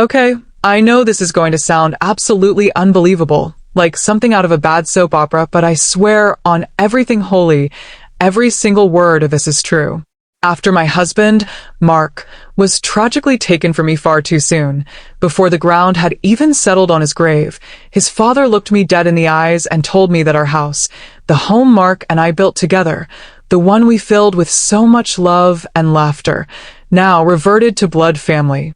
Okay, I know this is going to sound absolutely unbelievable, like something out of a bad soap opera, but I swear on everything holy, every single word of this is true. After my husband, Mark, was tragically taken from me far too soon, before the ground had even settled on his grave, his father looked me dead in the eyes and told me that our house, the home Mark and I built together, the one we filled with so much love and laughter, now reverted to blood family.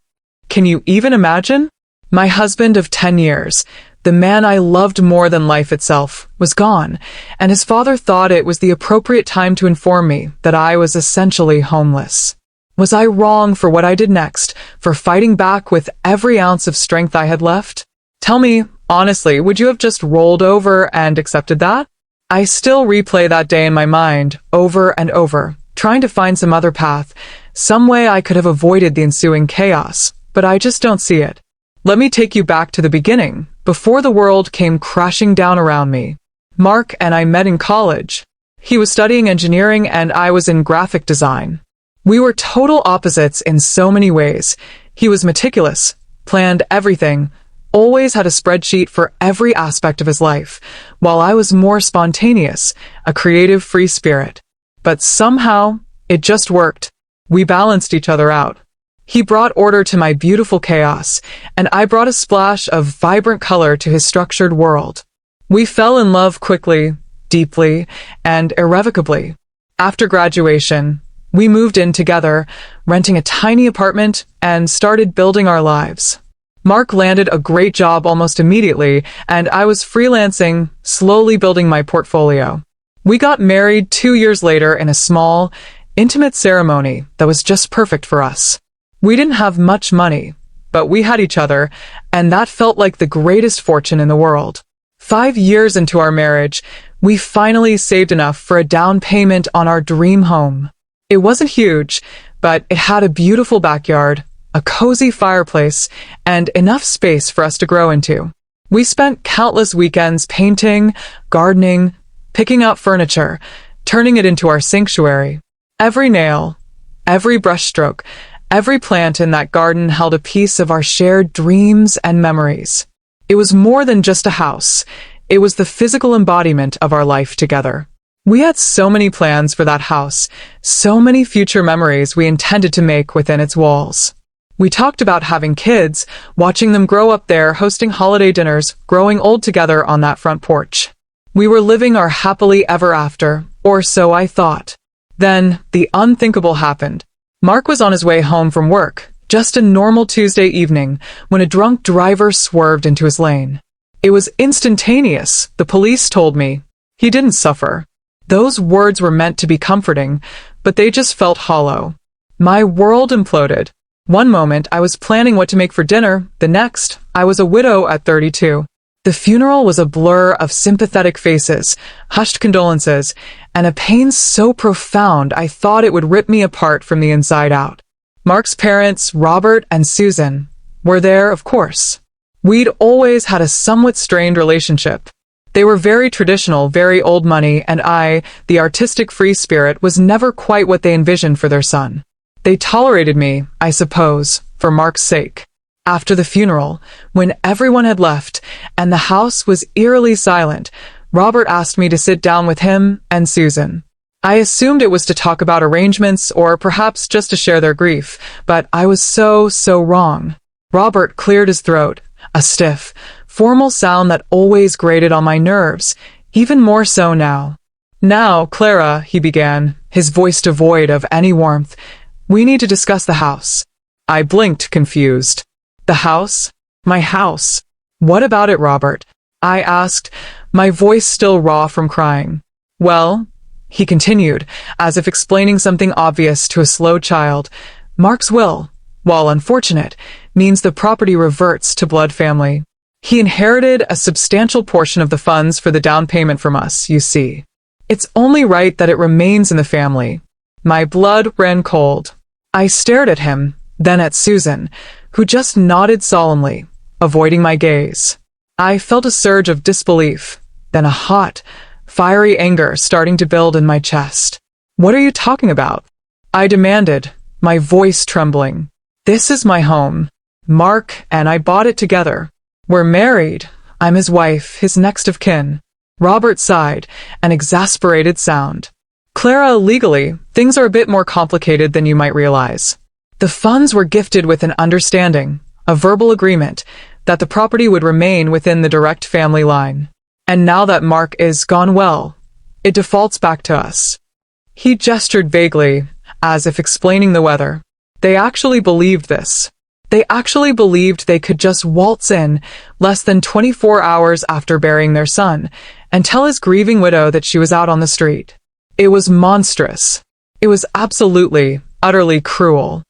Can you even imagine? My husband of 10 years, the man I loved more than life itself, was gone, and his father thought it was the appropriate time to inform me that I was essentially homeless. Was I wrong for what I did next, for fighting back with every ounce of strength I had left? Tell me, honestly, would you have just rolled over and accepted that? I still replay that day in my mind, over and over, trying to find some other path, some way I could have avoided the ensuing chaos, but I just don't see it. Let me take you back to the beginning, before the world came crashing down around me. Mark and I met in college. He was studying engineering and I was in graphic design. We were total opposites in so many ways. He was meticulous, planned everything, always had a spreadsheet for every aspect of his life, while I was more spontaneous, a creative free spirit. But somehow, it just worked. We balanced each other out. He brought order to my beautiful chaos, and I brought a splash of vibrant color to his structured world. We fell in love quickly, deeply, and irrevocably. After graduation, we moved in together, renting a tiny apartment, and started building our lives. Mark landed a great job almost immediately, and I was freelancing, slowly building my portfolio. We got married 2 years later in a small, intimate ceremony that was just perfect for us. We didn't have much money, but we had each other, and that felt like the greatest fortune in the world. 5 years into our marriage, we finally saved enough for a down payment on our dream home. It wasn't huge, but it had a beautiful backyard, a cozy fireplace, and enough space for us to grow into. We spent countless weekends painting, gardening, picking out furniture, turning it into our sanctuary. Every nail, every brushstroke, every plant in that garden held a piece of our shared dreams and memories. It was more than just a house. It was the physical embodiment of our life together. We had so many plans for that house, so many future memories we intended to make within its walls. We talked about having kids, watching them grow up there, hosting holiday dinners, growing old together on that front porch. We were living our happily ever after, or so I thought. Then, the unthinkable happened. Mark was on his way home from work, just a normal Tuesday evening, when a drunk driver swerved into his lane. It was instantaneous, the police told me. He didn't suffer. Those words were meant to be comforting, but they just felt hollow. My world imploded. One moment, I was planning what to make for dinner. The next, I was a widow at 32. The funeral was a blur of sympathetic faces, hushed condolences, and a pain so profound I thought it would rip me apart from the inside out. Mark's parents, Robert and Susan, were there, of course. We'd always had a somewhat strained relationship. They were very traditional, very old money, and I, the artistic free spirit, was never quite what they envisioned for their son. They tolerated me, I suppose, for Mark's sake. After the funeral, when everyone had left and the house was eerily silent, Robert asked me to sit down with him and Susan. I assumed it was to talk about arrangements or perhaps just to share their grief, but I was so wrong. Robert cleared his throat, a stiff, formal sound that always grated on my nerves, even more so now. "Now, Clara," he began, his voice devoid of any warmth, "we need to discuss the house." I blinked, confused. The house? My house? What about it, Robert? I asked, my voice still raw from crying. "Well," he continued, as if explaining something obvious to a slow child, "Mark's will, while unfortunate, means the property reverts to blood family. He inherited a substantial portion of the funds for the down payment from us, you see. It's only right that it remains in the family." My blood ran cold. I stared at him, then at Susan, who just nodded solemnly, avoiding my gaze. I felt a surge of disbelief, then a hot, fiery anger starting to build in my chest. "What are you talking about?" I demanded, my voice trembling. "This is my home. Mark and I bought it together. We're married. I'm his wife, his next of kin. Robert sighed, an exasperated sound. Clara, legally, things are a bit more complicated than you might realize. The funds were gifted with an understanding, a verbal agreement, that the property would remain within the direct family line. And now that Mark is gone well, it defaults back to us. He gestured vaguely, as if explaining the weather. They actually believed this. They actually believed they could just waltz in less than 24 hours after burying their son and tell his grieving widow that she was out on the street. It was monstrous. It was absolutely, utterly cruel.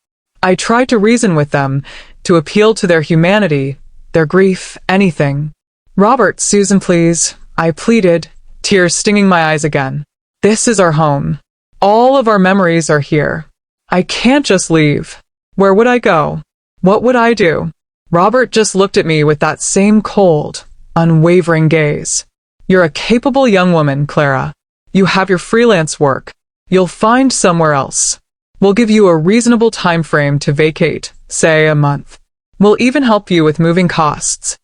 I tried to reason with them, to appeal to their humanity, their grief, anything. Robert, Susan, please, I pleaded, tears stinging my eyes again. This is our home. All of our memories are here. I can't just leave. Where would I go? What would I do? Robert just looked at me with that same cold, unwavering gaze. You're a capable young woman, Clara. You have your freelance work. You'll find somewhere else. We'll give you a reasonable time frame to vacate, say a month. We'll even help you with moving costs.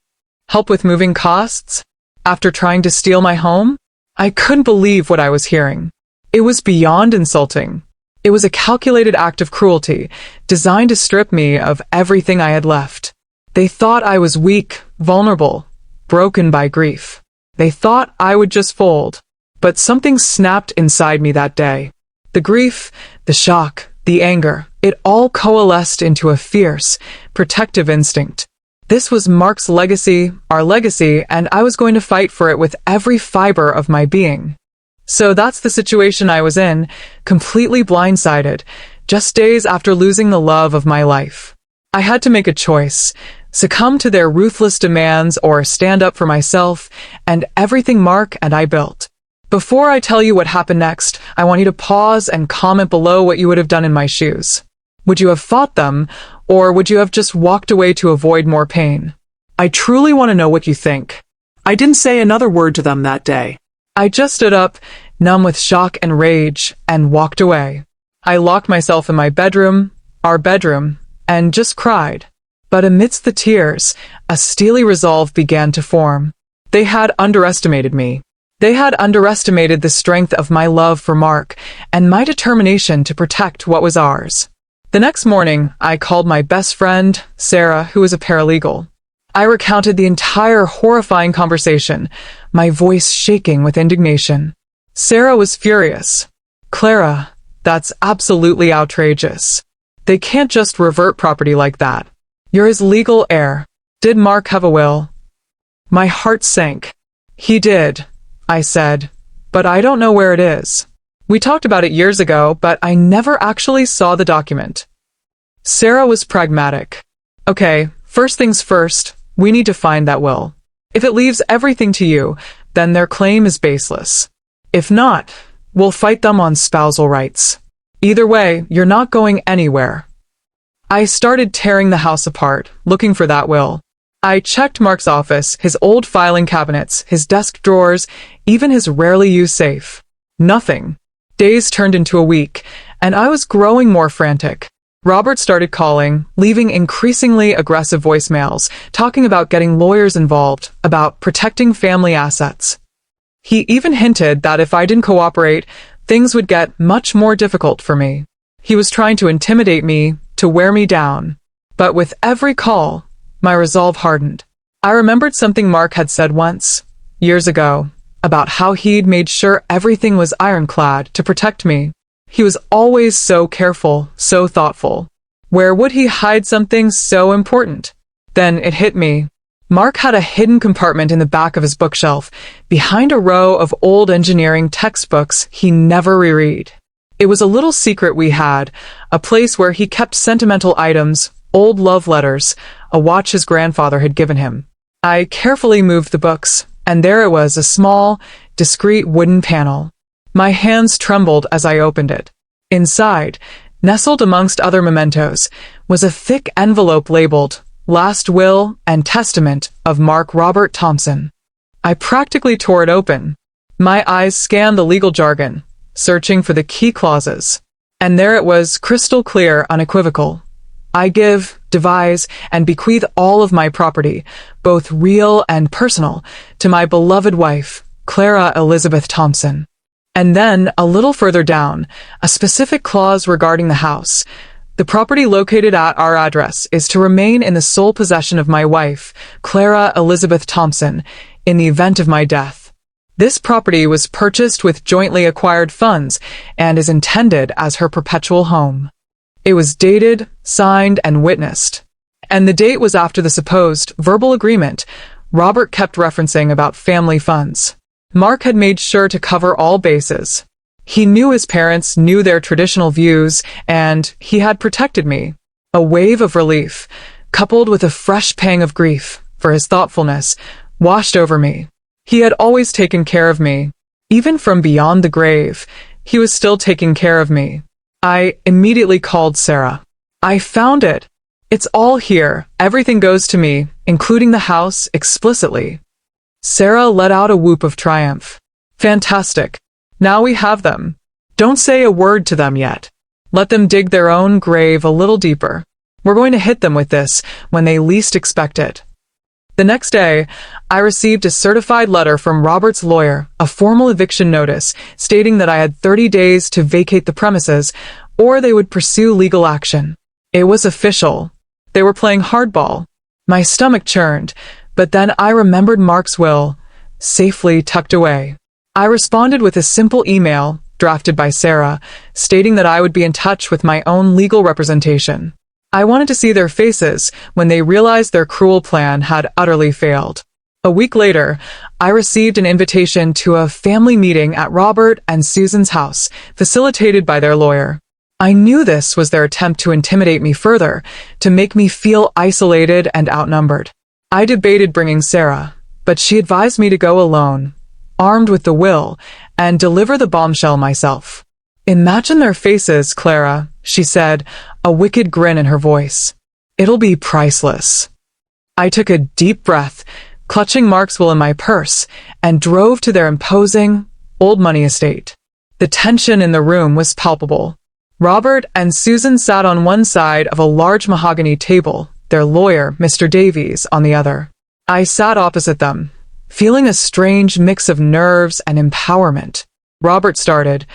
Help with moving costs? After trying to steal my home? I couldn't believe what I was hearing. It was beyond insulting. It was a calculated act of cruelty, designed to strip me of everything I had left. They thought I was weak, vulnerable, broken by grief. They thought I would just fold. But something snapped inside me that day. The grief, the shock, the anger, it all coalesced into a fierce, protective instinct. This was Mark's legacy, our legacy, and I was going to fight for it with every fiber of my being. So that's the situation I was in, completely blindsided, just days after losing the love of my life. I had to make a choice, succumb to their ruthless demands or stand up for myself and everything Mark and I built. Before I tell you what happened next, I want you to pause and comment below what you would have done in my shoes. Would you have fought them, or would you have just walked away to avoid more pain? I truly want to know what you think. I didn't say another word to them that day. I just stood up, numb with shock and rage, and walked away. I locked myself in my bedroom, our bedroom, and just cried. But amidst the tears, a steely resolve began to form. They had underestimated me. They had underestimated the strength of my love for Mark and my determination to protect what was ours. The next morning, I called my best friend, Sarah, who was a paralegal. I recounted the entire horrifying conversation, my voice shaking with indignation. Sarah was furious. Clara, that's absolutely outrageous. They can't just revert property like that. You're his legal heir. Did Mark have a will? My heart sank. He did, I said, but I don't know where it is. We talked about it years ago, but I never actually saw the document. Sarah was pragmatic. Okay, first things first, we need to find that will. If it leaves everything to you, then their claim is baseless. If not, we'll fight them on spousal rights. Either way, you're not going anywhere. I started tearing the house apart, looking for that will. I checked Mark's office, his old filing cabinets, his desk drawers, even his rarely used safe. Nothing. Days turned into a week, and I was growing more frantic. Robert started calling, leaving increasingly aggressive voicemails, talking about getting lawyers involved, about protecting family assets. He even hinted that if I didn't cooperate, things would get much more difficult for me. He was trying to intimidate me, to wear me down. But with every call, my resolve hardened. I remembered something Mark had said once, years ago, about how he'd made sure everything was ironclad to protect me. He was always so careful, so thoughtful. Where would he hide something so important? Then it hit me. Mark had a hidden compartment in the back of his bookshelf, behind a row of old engineering textbooks he never reread. It was a little secret we had, a place where he kept sentimental items, old love letters, a watch his grandfather had given him. I carefully moved the books, and there it was, a small, discreet wooden panel. My hands trembled as I opened it. Inside, nestled amongst other mementos, was a thick envelope labeled Last Will and Testament of Mark Robert Thompson. I practically tore it open. My eyes scanned the legal jargon, searching for the key clauses. And there it was, crystal clear, unequivocal. I give, devise, and bequeath all of my property, both real and personal, to my beloved wife, Clara Elizabeth Thompson. And then, a little further down, a specific clause regarding the house. The property located at our address is to remain in the sole possession of my wife, Clara Elizabeth Thompson, in the event of my death. This property was purchased with jointly acquired funds and is intended as her perpetual home. It was dated, signed, and witnessed. And the date was after the supposed verbal agreement Robert kept referencing about family funds. Mark had made sure to cover all bases. He knew his parents knew their traditional views, and he had protected me. A wave of relief, coupled with a fresh pang of grief for his thoughtfulness, washed over me. He had always taken care of me. Even from beyond the grave, he was still taking care of me. I immediately called Sarah. I found it. It's all here. Everything goes to me, including the house, explicitly. Sarah let out a whoop of triumph. Fantastic. Now we have them. Don't say a word to them yet. Let them dig their own grave a little deeper. We're going to hit them with this when they least expect it. The next day, I received a certified letter from Robert's lawyer, a formal eviction notice, stating that I had 30 days to vacate the premises, or they would pursue legal action. It was official. They were playing hardball. My stomach churned, but then I remembered Mark's will, safely tucked away. I responded with a simple email, drafted by Sarah, stating that I would be in touch with my own legal representation. I wanted to see their faces when they realized their cruel plan had utterly failed. A week later, I received an invitation to a family meeting at Robert and Susan's house, facilitated by their lawyer. I knew this was their attempt to intimidate me further, to make me feel isolated and outnumbered. I debated bringing Sarah, but she advised me to go alone, armed with the will, and deliver the bombshell myself. Imagine their faces, Clara, she said, a wicked grin in her voice. It'll be priceless. I took a deep breath, clutching Mark's will in my purse, and drove to their imposing, old money estate. The tension in the room was palpable. Robert and Susan sat on one side of a large mahogany table, their lawyer, Mr. Davies, on the other. I sat opposite them, feeling a strange mix of nerves and empowerment. Robert started,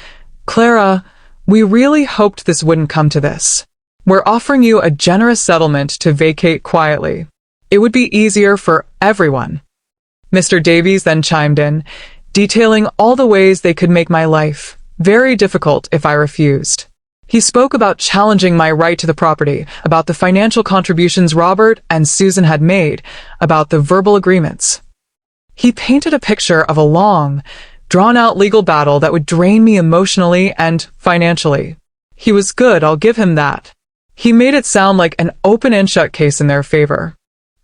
Clara, we really hoped this wouldn't come to this. We're offering you a generous settlement to vacate quietly. It would be easier for everyone. Mr. Davies then chimed in, detailing all the ways they could make my life very difficult if I refused. He spoke about challenging my right to the property, about the financial contributions Robert and Susan had made, about the verbal agreements. He painted a picture of a long, drawn-out legal battle that would drain me emotionally and financially. He was good, I'll give him that. He made it sound like an open and shut case in their favor.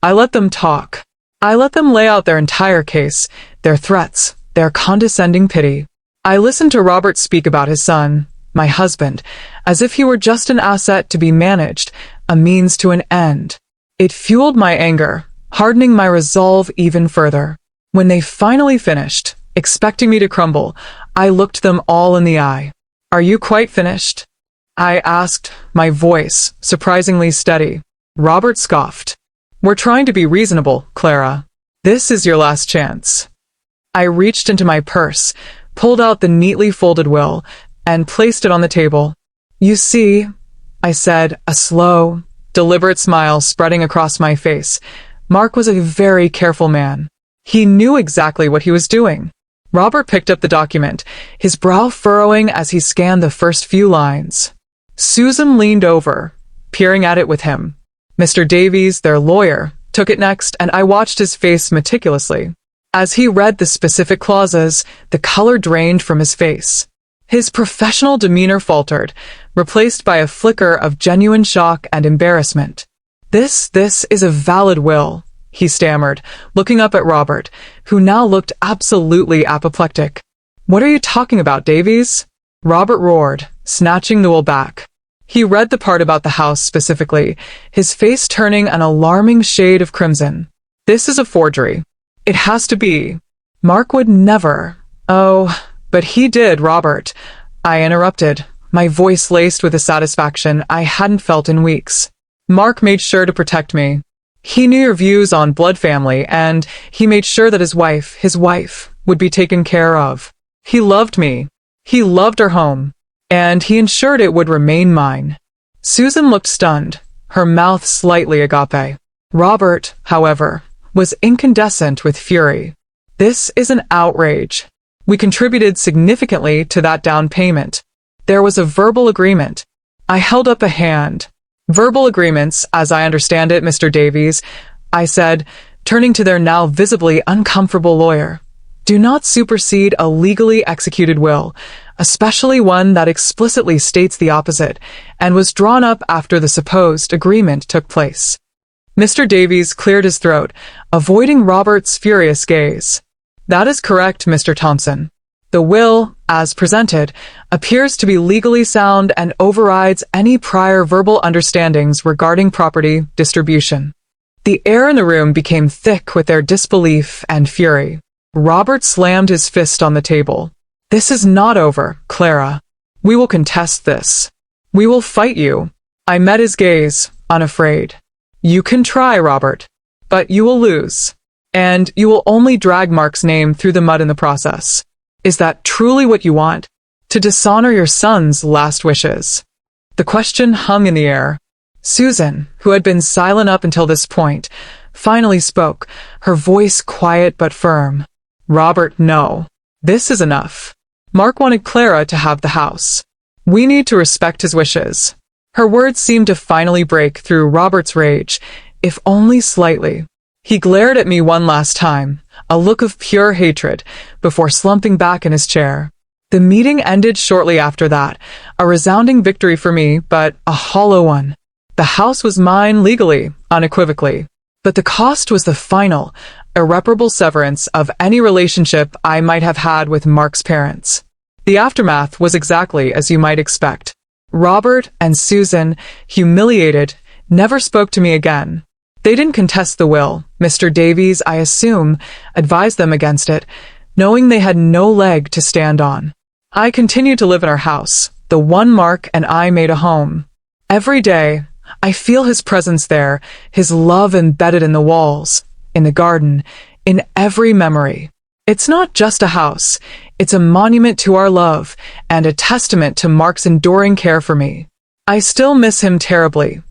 I let them talk. I let them lay out their entire case, their threats, their condescending pity. I listened to Robert speak about his son, my husband, as if he were just an asset to be managed, a means to an end. It fueled my anger, hardening my resolve even further. When they finally finished, expecting me to crumble, I looked them all in the eye. Are you quite finished? I asked, my voice surprisingly steady. Robert scoffed. We're trying to be reasonable, Clara. This is your last chance. I reached into my purse, pulled out the neatly folded will, and placed it on the table. You see, I said, a slow, deliberate smile spreading across my face. Mark was a very careful man. He knew exactly what he was doing. Robert picked up the document, his brow furrowing as he scanned the first few lines. Susan leaned over, peering at it with him. Mr. Davies, their lawyer, took it next, and I watched his face meticulously. As he read the specific clauses, the color drained from his face. His professional demeanor faltered, replaced by a flicker of genuine shock and embarrassment. This is a valid will, he stammered, looking up at Robert, who now looked absolutely apoplectic. What are you talking about, Davies? Robert roared, snatching the will back. He read the part about the house specifically, his face turning an alarming shade of crimson. This is a forgery. It has to be. Mark would never. Oh, but he did, Robert. I interrupted, my voice laced with a satisfaction I hadn't felt in weeks. Mark made sure to protect me. He knew your views on blood family, and he made sure that his wife, would be taken care of. He loved me. He loved our home, and he ensured it would remain mine. Susan looked stunned, her mouth slightly agape. Robert, however, was incandescent with fury. This is an outrage. We contributed significantly to that down payment. There was a verbal agreement. I held up a hand. Verbal agreements, as I understand it, Mr. Davies, I said, turning to their now visibly uncomfortable lawyer, do not supersede a legally executed will, especially one that explicitly states the opposite, and was drawn up after the supposed agreement took place. Mr. Davies cleared his throat, avoiding Robert's furious gaze. That is correct, Mr. Thompson. The will, as presented, appears to be legally sound and overrides any prior verbal understandings regarding property distribution. The air in the room became thick with their disbelief and fury. Robert slammed his fist on the table. This is not over, Clara. We will contest this. We will fight you. I met his gaze, unafraid. You can try, Robert, but you will lose. And you will only drag Mark's name through the mud in the process. Is that truly what you want? To dishonor your son's last wishes? The question hung in the air. Susan, who had been silent up until this point, finally spoke, her voice quiet but firm. Robert, no. This is enough. Mark wanted Clara to have the house. We need to respect his wishes. Her words seemed to finally break through Robert's rage, if only slightly. He glared at me one last time, a look of pure hatred, before slumping back in his chair. The meeting ended shortly after that, a resounding victory for me, but a hollow one. The house was mine legally, unequivocally, but the cost was the final, irreparable severance of any relationship I might have had with Mark's parents. The aftermath was exactly as you might expect. Robert and Susan, humiliated, never spoke to me again. They didn't contest the will. Mr. Davies, I assume, advised them against it, knowing they had no leg to stand on. I continued to live in our house, the one Mark and I made a home. Every day, I feel his presence there, his love embedded in the walls, in the garden, in every memory. It's not just a house, it's a monument to our love and a testament to Mark's enduring care for me. I still miss him terribly,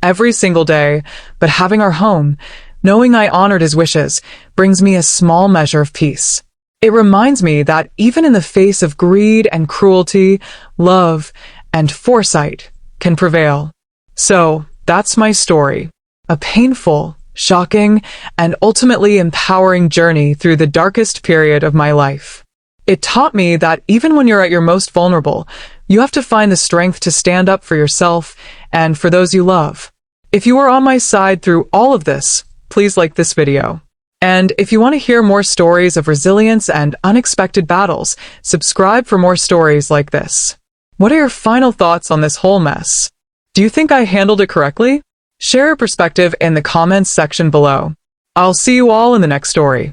every single day, but having our home, knowing I honored his wishes, brings me a small measure of peace. It reminds me that even in the face of greed and cruelty, love and foresight can prevail. So, that's my story. A painful, shocking, and ultimately empowering journey through the darkest period of my life. It taught me that even when you're at your most vulnerable, you have to find the strength to stand up for yourself and for those you love. If you are on my side through all of this, please like this video. And if you want to hear more stories of resilience and unexpected battles, subscribe for more stories like this. What are your final thoughts on this whole mess? Do you think I handled it correctly? Share your perspective in the comments section below. I'll see you all in the next story.